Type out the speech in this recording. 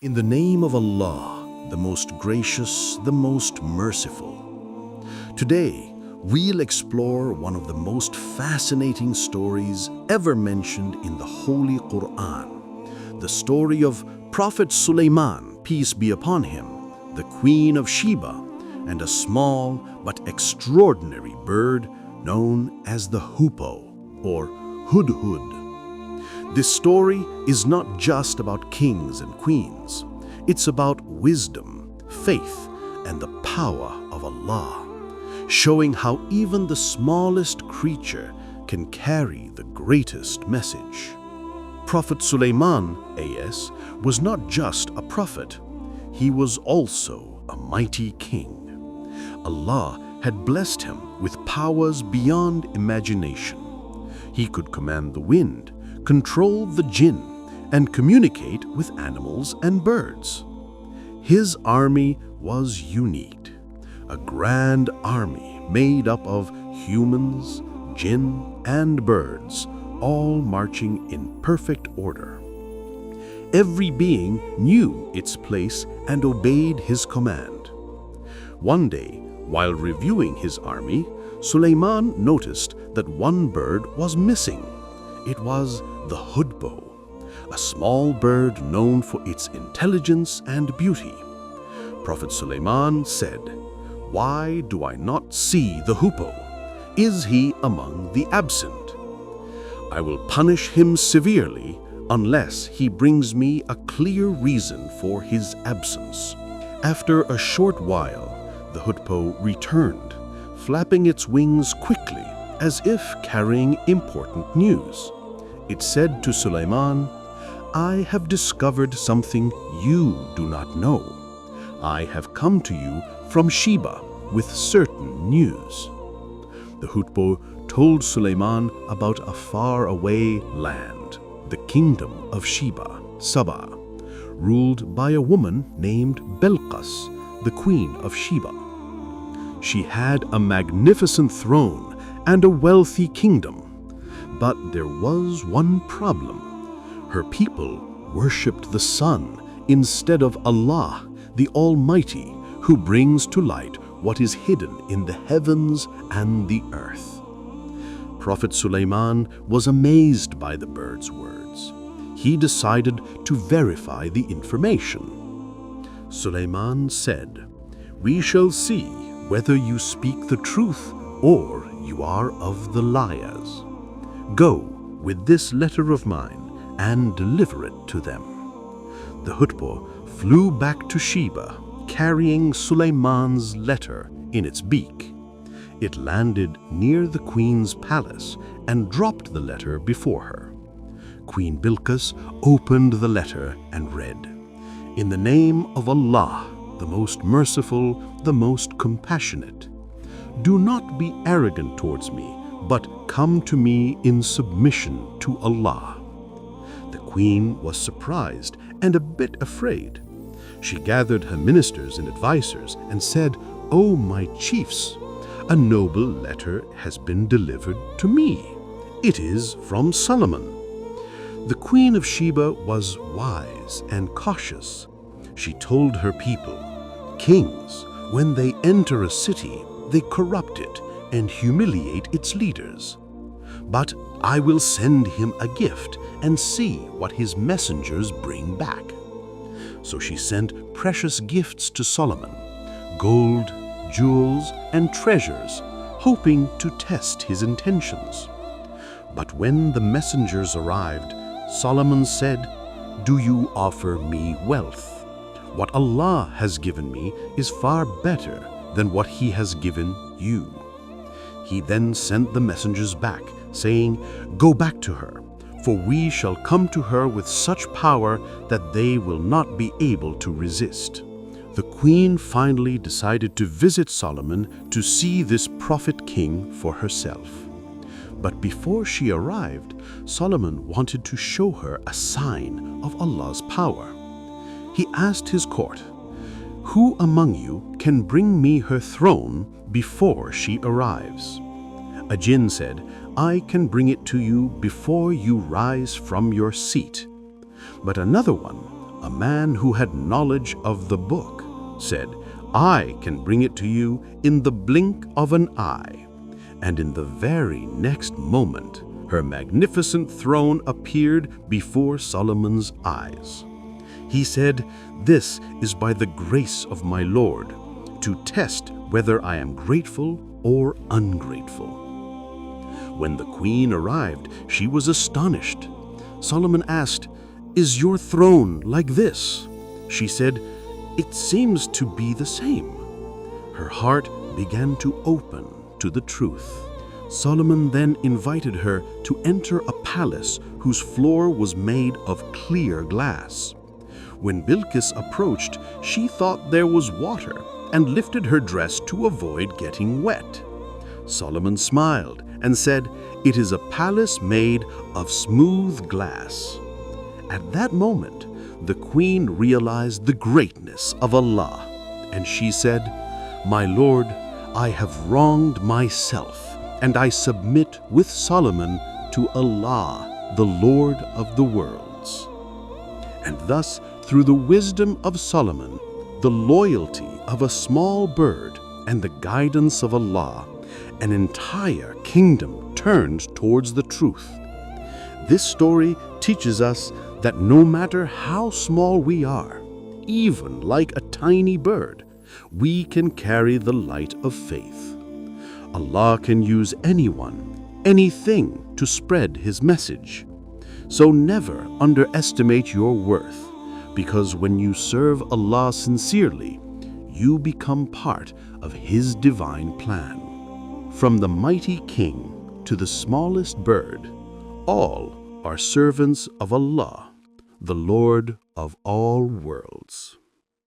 In the name of Allah, the most gracious, the most merciful. Today, we'll explore one of the most fascinating stories ever mentioned in the Holy Quran. The story of Prophet Sulaiman, peace be upon him, the Queen of Sheba, and a small but extraordinary bird known as the Hoopoe or Hudhud. This story is not just about kings and queens. It's about wisdom, faith, and the power of Allah, showing how even the smallest creature can carry the greatest message. Prophet Sulaiman, A.S., was not just a prophet. He was also a mighty king. Allah had blessed him with powers beyond imagination. He could command the wind, control the jinn, and communicate with animals and birds. His army was unique, a grand army made up of humans, jinn, and birds, all marching in perfect order. Every being knew its place and obeyed his command. One day, while reviewing his army, Sulaiman noticed that one bird was missing. It was the Hoopoe, a small bird known for its intelligence and beauty. Prophet Sulaiman said, "Why do I not see the Hoopoe? Is he among the absent? I will punish him severely unless he brings me a clear reason for his absence." After a short while, the Hoopoe returned, flapping its wings quickly as if carrying important news. It said to Sulaiman, "I have discovered something you do not know. I have come to you from Sheba with certain news." The Hoopoe told Sulaiman about a faraway land, the kingdom of Sheba, Saba, ruled by a woman named Belqas, the Queen of Sheba. She had a magnificent throne and a wealthy kingdom. But there was one problem. Her people worshipped the sun instead of Allah, the Almighty, who brings to light what is hidden in the heavens and the earth. Prophet Sulaiman was amazed by the bird's words. He decided to verify the information. Sulaiman said, "We shall see whether you speak the truth or you are of the liars. Go with this letter of mine and deliver it to them." The Hoopoe flew back to Sheba, carrying Sulaiman's letter in its beak. It landed near the queen's palace and dropped the letter before her. Queen Bilqis opened the letter and read, "In the name of Allah, the most merciful, the most compassionate. Do not be arrogant towards me, but come to me in submission to Allah." The queen was surprised and a bit afraid. She gathered her ministers and advisors and said, "O my chiefs, a noble letter has been delivered to me. It is from Sulaiman." The Queen of Sheba was wise and cautious. She told her people, "Kings, when they enter a city, they corrupt it and humiliate its leaders. But I will send him a gift and see what his messengers bring back." So she sent precious gifts to Solomon, gold, jewels, and treasures, hoping to test his intentions. But when the messengers arrived, Solomon said, "Do you offer me wealth? What Allah has given me is far better than what He has given you." He then sent the messengers back, saying, "Go back to her, for we shall come to her with such power that they will not be able to resist." The queen finally decided to visit Solomon to see this prophet king for herself. But before she arrived, Solomon wanted to show her a sign of Allah's power. He asked his court, "Who among you can bring me her throne before she arrives?" A jinn said, "I can bring it to you before you rise from your seat." But another one, a man who had knowledge of the book said, "I can bring it to you in the blink of an eye." And in the very next moment, her magnificent throne appeared before Solomon's eyes. He said, "This is by the grace of my Lord, to test whether I am grateful or ungrateful." When the queen arrived, she was astonished. Solomon asked, "Is your throne like this?" She said, "It seems to be the same." Her heart began to open to the truth. Solomon then invited her to enter a palace whose floor was made of clear glass. When Bilqis approached, she thought there was water and lifted her dress to avoid getting wet. Solomon smiled and said, "It is a palace made of smooth glass." At that moment, the queen realized the greatness of Allah, and she said, "My Lord, I have wronged myself, and I submit with Solomon to Allah, the Lord of the worlds." And thus, through the wisdom of Solomon, the loyalty of a small bird, and the guidance of Allah, an entire kingdom turned towards the truth. This story teaches us that no matter how small we are, even like a tiny bird, we can carry the light of faith. Allah can use anyone, anything to spread His message. So never underestimate your worth, because when you serve Allah sincerely, you become part of His divine plan. From the mighty king to the smallest bird, all are servants of Allah, the Lord of all worlds.